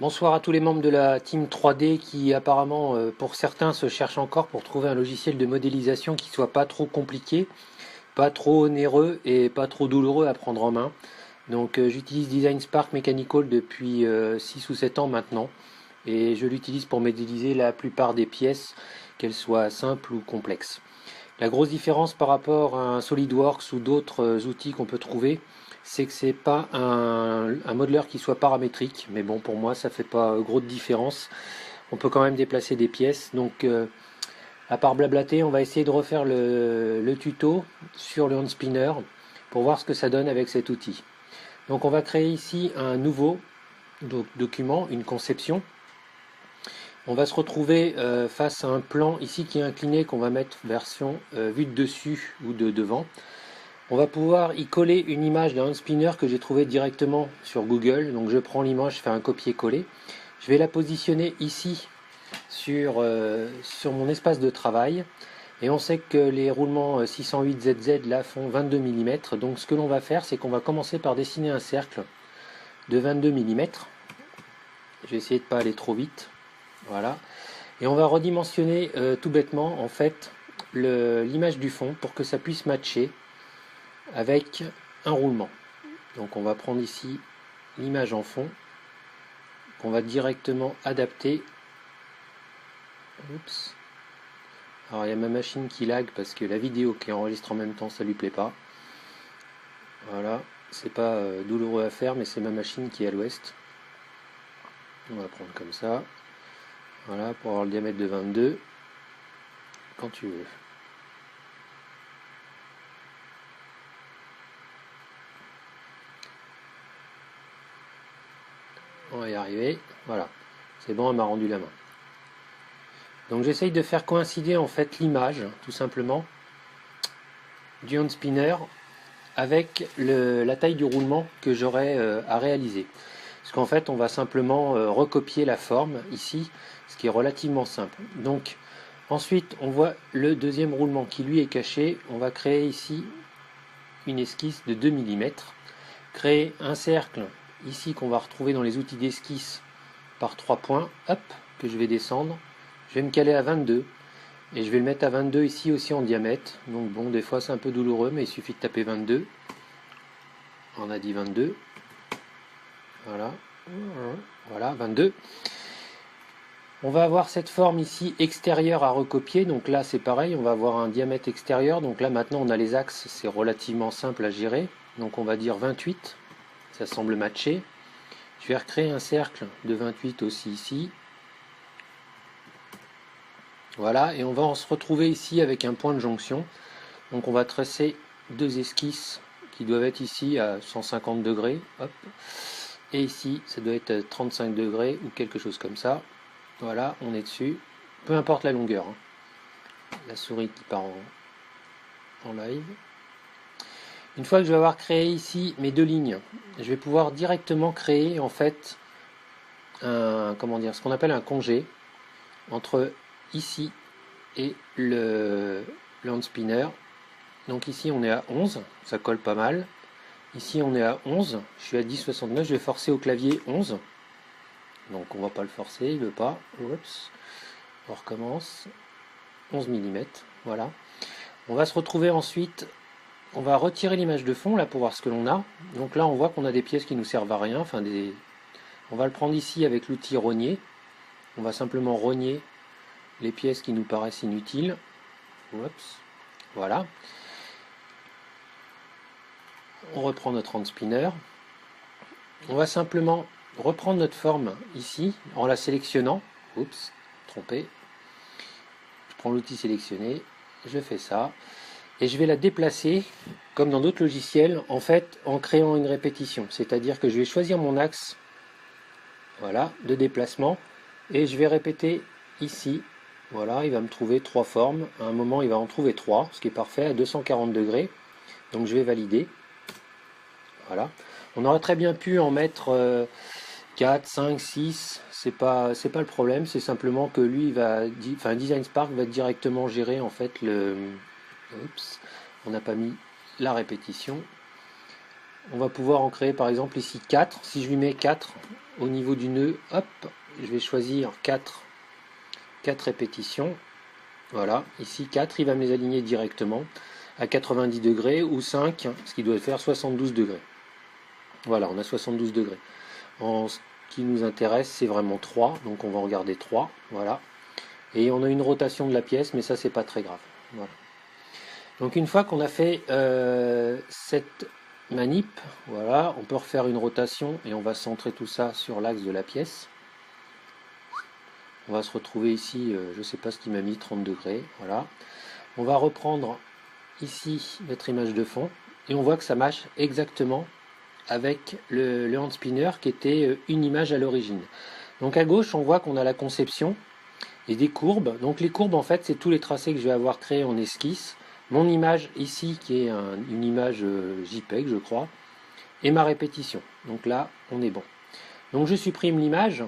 Bonsoir à tous les membres de la team 3D qui apparemment pour certains se cherchent encore pour trouver un logiciel de modélisation qui soit pas trop compliqué, pas trop onéreux et pas trop douloureux à prendre en main. Donc j'utilise Design Spark Mechanical depuis 6 ou 7 ans maintenant et je l'utilise pour modéliser la plupart des pièces, qu'elles soient simples ou complexes. La grosse différence par rapport à un SolidWorks ou d'autres outils qu'on peut trouver, c'est que c'est pas un modeleur qui soit paramétrique, mais bon, pour moi ça fait pas gros de différence. On peut quand même déplacer des pièces, donc à part blablater, on va essayer de refaire le tuto sur le handspinner pour voir ce que ça donne avec cet outil. Donc on va créer ici un nouveau document, une conception. On va se retrouver face à un plan ici qui est incliné, qu'on va mettre version vue de dessus ou de devant. On va pouvoir y coller une image d'un handspinner que j'ai trouvé directement sur Google. Donc je prends l'image, je fais un copier-coller. Je vais la positionner ici sur mon espace de travail. Et on sait que les roulements 608ZZ là font 22 mm. Donc ce que l'on va faire, c'est qu'on va commencer par dessiner un cercle de 22 mm. Je vais essayer de ne pas aller trop vite. Voilà. Et on va redimensionner tout bêtement en fait l'image du fond pour que ça puisse matcher avec un roulement. Donc on va prendre ici l'image en fond qu'on va directement adapter. Oups. Alors il y a ma machine qui lag parce que la vidéo qui enregistre en même temps ça lui plaît pas. Voilà, c'est pas douloureux à faire mais c'est ma machine qui est à l'ouest. On va prendre comme ça. Voilà, pour avoir le diamètre de 22 quand tu veux. On va y arriver. Voilà, c'est bon, elle m'a rendu la main. Donc j'essaye de faire coïncider en fait l'image, tout simplement, du handspinner avec la taille du roulement que j'aurai à réaliser. Parce qu'en fait, on va simplement recopier la forme ici, ce qui est relativement simple. Donc ensuite, on voit le deuxième roulement qui lui est caché. On va créer ici une esquisse de 2 mm. Créer un cercle ici qu'on va retrouver dans les outils d'esquisse par 3 points, hop, que je vais descendre. Je vais me caler à 22 et je vais le mettre à 22 ici aussi en diamètre. Donc bon, des fois c'est un peu douloureux, mais il suffit de taper 22. On a dit 22. Voilà, voilà 22. On va avoir cette forme ici extérieure à recopier. Donc là c'est pareil, on va avoir un diamètre extérieur. Donc là maintenant on a les axes, c'est relativement simple à gérer. Donc on va dire 28. Ça semble matcher. Je vais recréer un cercle de 28 aussi ici. Voilà, et on va se retrouver ici avec un point de jonction. Donc on va tracer deux esquisses qui doivent être ici à 150 degrés. Hop. Et ici, ça doit être 35 degrés ou quelque chose comme ça. Voilà, on est dessus. Peu importe la longueur. La souris qui part en live. Une fois que je vais avoir créé ici mes deux lignes, je vais pouvoir directement créer en fait ce qu'on appelle un congé entre ici et le handspinner. Donc ici on est à 11, ça colle pas mal. Ici on est à 11, je suis à 10,69, je vais forcer au clavier 11. Donc on va pas le forcer, il veut pas. Oups. On recommence. 11 mm, voilà. On va se retrouver ensuite, on va retirer l'image de fond là pour voir ce que l'on a. Donc là on voit qu'on a des pièces qui nous servent à rien. On va le prendre ici avec l'outil rogner. On va simplement rogner les pièces qui nous paraissent inutiles. Oups. Voilà. On reprend notre handspinner. On va simplement reprendre notre forme ici en la sélectionnant. Oups, trompé. Je prends l'outil sélectionné, je fais ça. Et je vais la déplacer, comme dans d'autres logiciels, en fait, en créant une répétition. C'est-à-dire que je vais choisir mon axe, voilà, de déplacement. Et je vais répéter ici. Voilà, il va me trouver trois formes. À un moment, il va en trouver trois, ce qui est parfait, à 240 degrés. Donc je vais valider. Voilà. On aurait très bien pu en mettre 4, 5, 6. C'est pas le problème. C'est simplement que lui, Design Spark va directement gérer en fait le... Oups, on n'a pas mis la répétition. On va pouvoir en créer par exemple ici 4. Si je lui mets 4, au niveau du nœud, hop, je vais choisir 4 répétitions. Voilà, ici 4, il va me les aligner directement à 90 degrés ou 5, ce qui doit faire 72 degrés. Voilà, on a 72 degrés. Ce qui nous intéresse, c'est vraiment 3, donc on va regarder 3, voilà. Et on a une rotation de la pièce, mais ça, c'est pas très grave. Voilà. Donc une fois qu'on a fait cette manip, voilà, on peut refaire une rotation et on va centrer tout ça sur l'axe de la pièce. On va se retrouver ici, je ne sais pas ce qui m'a mis, 30 degrés, voilà. On va reprendre ici notre image de fond et on voit que ça marche exactement avec le hand spinner qui était une image à l'origine. Donc à gauche, on voit qu'on a la conception et des courbes. Donc les courbes, en fait, c'est tous les tracés que je vais avoir créés en esquisse. Mon image ici, qui est une image JPEG, je crois, et ma répétition. Donc là, on est bon. Donc je supprime l'image.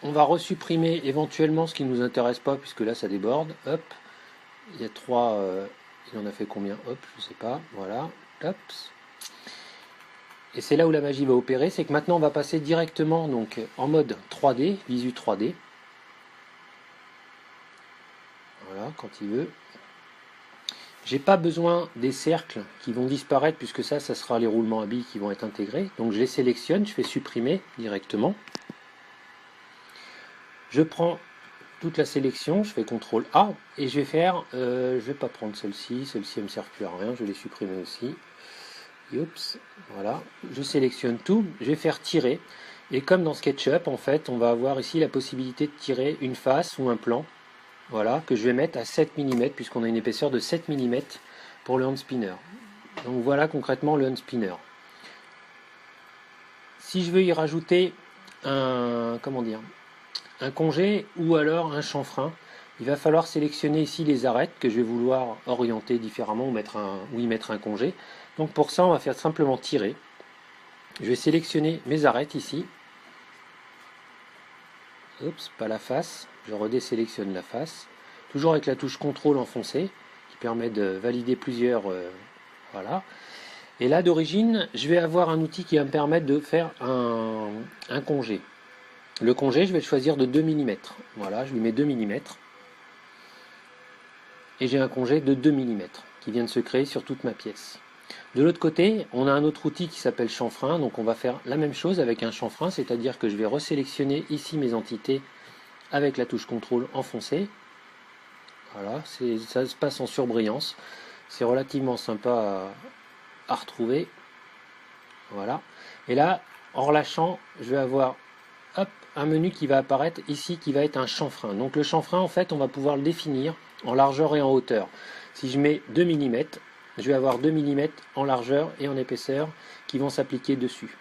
On va resupprimer éventuellement ce qui ne nous intéresse pas, puisque là, ça déborde. Hop, il y a 3... il en a fait combien? Hop, je sais pas. Voilà. Hop. Et c'est là où la magie va opérer, c'est que maintenant, on va passer directement donc, en mode 3D, visu 3D. Voilà, quand il veut. J'ai pas besoin des cercles qui vont disparaître puisque ça sera les roulements à billes qui vont être intégrés. Donc je les sélectionne, je fais supprimer directement. Je prends toute la sélection, je fais CTRL A et je vais faire, je vais pas prendre celle-ci elle me sert plus à rien, je vais les supprimer aussi. Oups, voilà, je sélectionne tout, je vais faire tirer. Et comme dans SketchUp, en fait, on va avoir ici la possibilité de tirer une face ou un plan. Voilà, que je vais mettre à 7 mm puisqu'on a une épaisseur de 7 mm pour le hand spinner. Donc voilà concrètement le hand spinner. Si je veux y rajouter un congé ou alors un chanfrein, il va falloir sélectionner ici les arêtes que je vais vouloir orienter différemment ou y mettre un congé. Donc pour ça, on va faire simplement tirer. Je vais sélectionner mes arêtes ici. Oups, pas la face. Je redésélectionne la face. Toujours avec la touche CTRL enfoncée, qui permet de valider plusieurs... voilà. Et là, d'origine, je vais avoir un outil qui va me permettre de faire un congé. Le congé, je vais le choisir de 2 mm. Voilà, je lui mets 2 mm. Et j'ai un congé de 2 mm qui vient de se créer sur toute ma pièce. De l'autre côté, on a un autre outil qui s'appelle chanfrein. Donc on va faire la même chose avec un chanfrein, c'est-à-dire que je vais resélectionner ici mes entités avec la touche CTRL enfoncée. Voilà, ça se passe en surbrillance. C'est relativement sympa à retrouver. Voilà. Et là, en relâchant, je vais avoir hop, un menu qui va apparaître ici qui va être un chanfrein. Donc le chanfrein, en fait, on va pouvoir le définir en largeur et en hauteur. Si je mets 2 mm, je vais avoir 2 mm en largeur et en épaisseur qui vont s'appliquer dessus.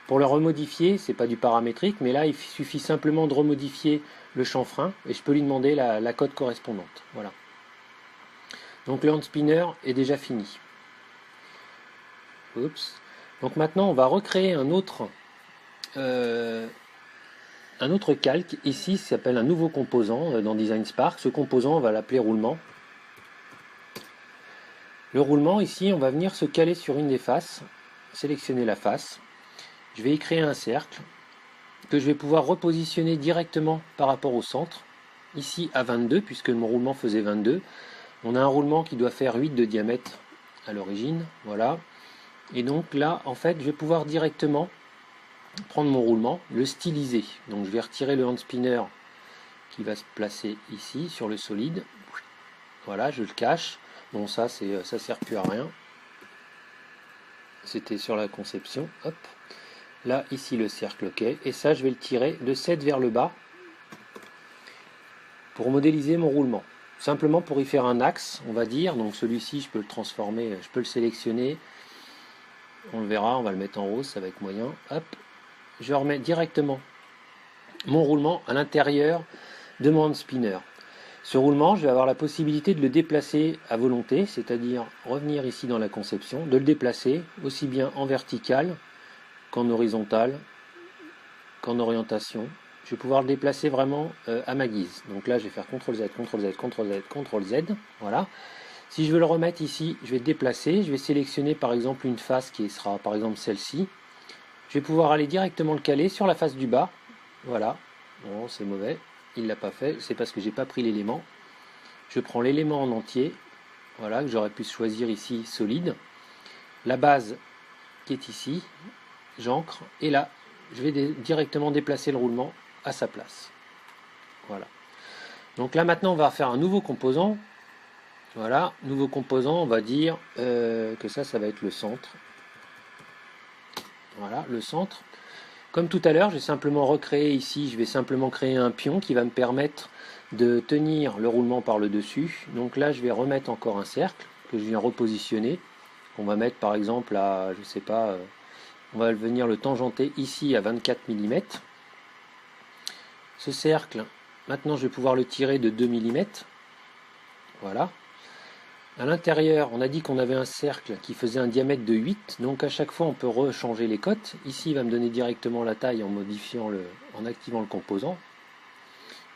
Pour le remodifier, c'est pas du paramétrique, mais là, il suffit simplement de remodifier le chanfrein et je peux lui demander la cote correspondante. Voilà. Donc le hand spinner est déjà fini. Oups. Donc maintenant, on va recréer un autre calque. Ici, ça s'appelle un nouveau composant dans Design Spark. Ce composant, on va l'appeler roulement. Le roulement, ici, on va venir se caler sur une des faces, sélectionner la face. Je vais y créer un cercle que je vais pouvoir repositionner directement par rapport au centre. Ici à 22, puisque mon roulement faisait 22. On a un roulement qui doit faire 8 de diamètre à l'origine. Voilà. Et donc là, en fait, je vais pouvoir directement prendre mon roulement, le styliser. Donc je vais retirer le hand spinner qui va se placer ici sur le solide. Voilà, je le cache. Bon, ça sert plus à rien. C'était sur la conception. Hop. Là, ici, le cercle, ok. Et ça, je vais le tirer de 7 vers le bas pour modéliser mon roulement. Simplement pour y faire un axe, on va dire. Donc celui-ci, je peux le transformer, je peux le sélectionner. On le verra, on va le mettre en rose, ça va être moyen. Hop. Je remets directement mon roulement à l'intérieur de mon hand spinner. Ce roulement, je vais avoir la possibilité de le déplacer à volonté, c'est-à-dire revenir ici dans la conception, de le déplacer aussi bien en vertical qu'en horizontal, qu'en orientation. Je vais pouvoir le déplacer vraiment à ma guise. Donc là, je vais faire CTRL-Z, CTRL-Z, CTRL-Z, CTRL-Z. Voilà. Si je veux le remettre ici, je vais déplacer. Je vais sélectionner par exemple une face qui sera par exemple celle-ci. Je vais pouvoir aller directement le caler sur la face du bas. Voilà. Bon, c'est mauvais. Il ne l'a pas fait. C'est parce que j'ai pas pris l'élément. Je prends l'élément en entier. Voilà, que j'aurais pu choisir ici solide. La base qui est ici. J'ancre. Et là, je vais directement déplacer le roulement à sa place. Voilà. Donc là maintenant on va faire un nouveau composant. Voilà, nouveau composant, on va dire que ça va être le centre. Voilà, le centre. Comme tout à l'heure, je vais simplement recréer ici, je vais simplement créer un pion qui va me permettre de tenir le roulement par le dessus. Donc là, je vais remettre encore un cercle que je viens repositionner. On va mettre par exemple à, je sais pas, on va venir le tangenter ici à 24 mm. Ce cercle, maintenant je vais pouvoir le tirer de 2 mm. Voilà. À l'intérieur, on a dit qu'on avait un cercle qui faisait un diamètre de 8, donc à chaque fois on peut rechanger les cotes. Ici, il va me donner directement la taille en modifiant en activant le composant.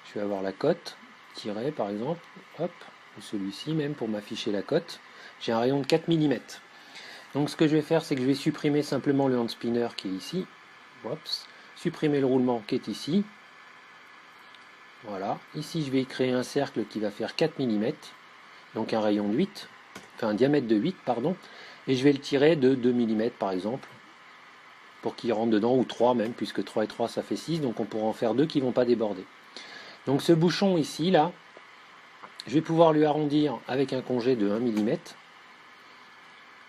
Je vais avoir la cote tirée par exemple, hop, ou celui-ci même pour m'afficher la cote. J'ai un rayon de 4 mm. Donc ce que je vais faire, c'est que je vais supprimer simplement le hand spinner qui est ici. Oups. Supprimer le roulement qui est ici. Voilà. Ici, je vais créer un cercle qui va faire 4 mm. Donc un rayon de 8, enfin un diamètre de 8, pardon, et je vais le tirer de 2 mm par exemple, pour qu'il rentre dedans, ou 3 même, puisque 3 et 3 ça fait 6, donc on pourra en faire 2 qui ne vont pas déborder. Donc ce bouchon ici, là, je vais pouvoir lui arrondir avec un congé de 1 mm,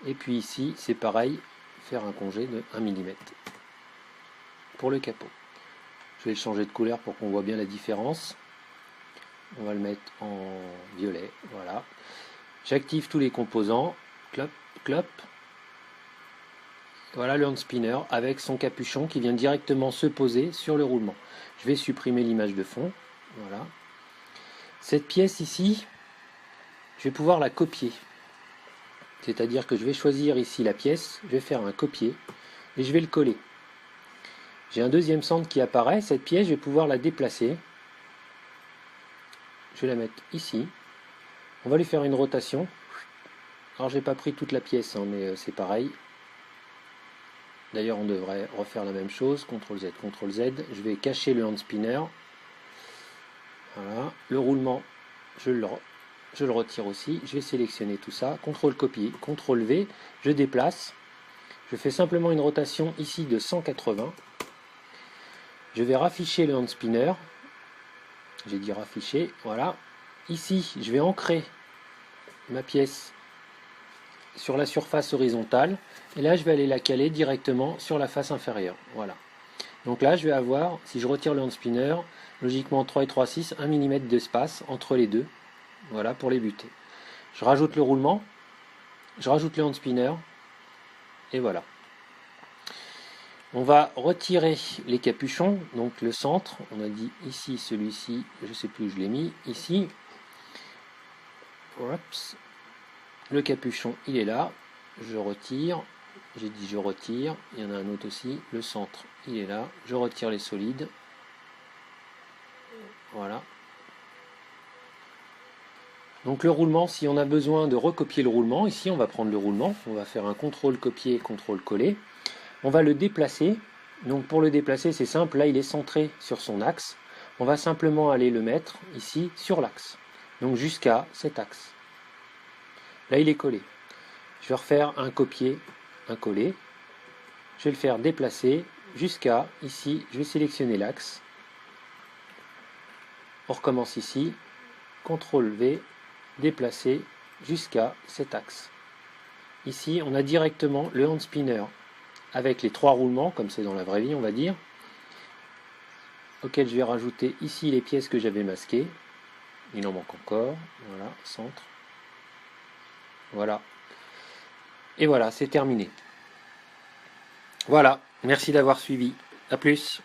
et puis ici, c'est pareil, faire un congé de 1 mm pour le capot. Je vais le changer de couleur pour qu'on voit bien la différence. On va le mettre en violet, voilà. J'active tous les composants, clop, clop. Voilà le hand spinner avec son capuchon qui vient directement se poser sur le roulement. Je vais supprimer l'image de fond, voilà. Cette pièce ici, je vais pouvoir la copier. C'est-à-dire que je vais choisir ici la pièce, je vais faire un copier et je vais le coller. J'ai un deuxième centre qui apparaît, cette pièce, je vais pouvoir la déplacer. Je vais la mettre ici. On va lui faire une rotation. Alors j'ai pas pris toute la pièce, hein, mais c'est pareil. D'ailleurs on devrait refaire la même chose. CTRL Z, CTRL Z. Je vais cacher le hand spinner. Voilà. Le roulement, je le retire aussi. Je vais sélectionner tout ça. CTRL copier, CTRL V. Je déplace. Je fais simplement une rotation ici de 180. Je vais rafficher le hand spinner. J'ai dit rafficher, voilà. Ici, je vais ancrer ma pièce sur la surface horizontale. Et là, je vais aller la caler directement sur la face inférieure. Voilà. Donc là, je vais avoir, si je retire le hand spinner, logiquement 3 et 3, 6, 1 mm d'espace entre les deux. Voilà, pour les buter. Je rajoute le roulement, je rajoute le hand spinner, et voilà. On va retirer les capuchons, donc le centre, on a dit ici, celui-ci, je ne sais plus où je l'ai mis, ici. Oups. Le capuchon, il est là, je retire, j'ai dit je retire, il y en a un autre aussi, le centre, il est là, je retire les solides. Voilà. Donc le roulement, si on a besoin de recopier le roulement, ici on va prendre le roulement, on va faire un CTRL copier, CTRL coller. On va le déplacer, donc pour le déplacer c'est simple, là il est centré sur son axe, on va simplement aller le mettre ici sur l'axe, donc jusqu'à cet axe. Là il est collé. Je vais refaire un copier, un coller, je vais le faire déplacer jusqu'à ici, je vais sélectionner l'axe, on recommence ici, CTRL V, déplacer jusqu'à cet axe. Ici on a directement le hand spinner avec les 3 roulements, comme c'est dans la vraie vie on va dire, auquel je vais rajouter ici les pièces que j'avais masquées. Il en manque encore, voilà, centre. Voilà. Et voilà, c'est terminé. Voilà, merci d'avoir suivi. A plus.